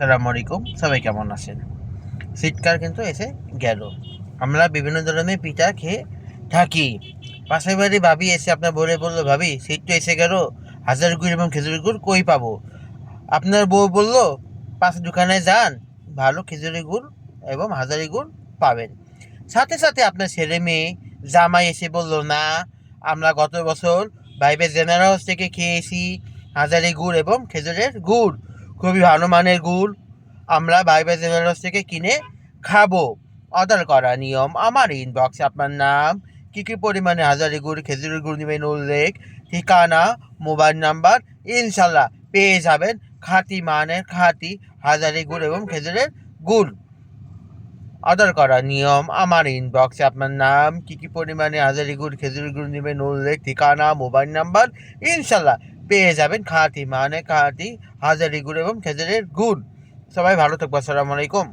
আসসালামু আলাইকুম, সবাই কেমন আছেন? শীতকাল কিন্তু এসে গেল। আমরা বিভিন্ন ধরনের পিঠা খেয়ে থাকি। পাশের বাড়ি ভাবি এসে আপনার বলল, ভাবি শীত তো এসে গেল, হাজার গুড় এবং খেজুরের গুড় কই পাবো? আপনার বউ বলল, পাশের দোকানে যান, ভালো খেজুরের গুড় এবং হাজারি গুড় পাবেন। সাথে সাথে আপনার ছেলে মেয়ে জামাই এসে বলল, না, আমরা গত বছর ভাইবে জেনারেল থেকে খেয়েছি হাজারি গুড় এবং খেজুরের গুড়, খুবই ভালো মানের গুড়, আমরা ভাইবে জেনারেল থেকে কিনে খাবো। অর্ডার করা নিয়ম, আমার ইনবক্সে আপনার নাম, কী কী পরিমাণে হাজারি গুড় খেজুরের গুড় নেবেন উল্লেখ, ঠিকানা, মোবাইল নাম্বার, ইনশাল্লাহ পেয়ে যাবেন খাঁটি মানের খাঁটি হাজারি গুড় এবং খেজুরের গুড়। অর্ডার করার নিয়ম, আমার ইনবক্সে আপনার নাম, কী কী পরিমাণে হাজারি গুড় খেজুরের গুড় নেবেন উল্লেখ, ঠিকানা, মোবাইল নাম্বার, ইনশাল্লাহ পেয়ে যাবেন খাঁটি মানে খাঁটি হাজারি গুড় এবং খেজুরের গুড়। সবাই ভালো থাকবো। আসসালামু আলাইকুম।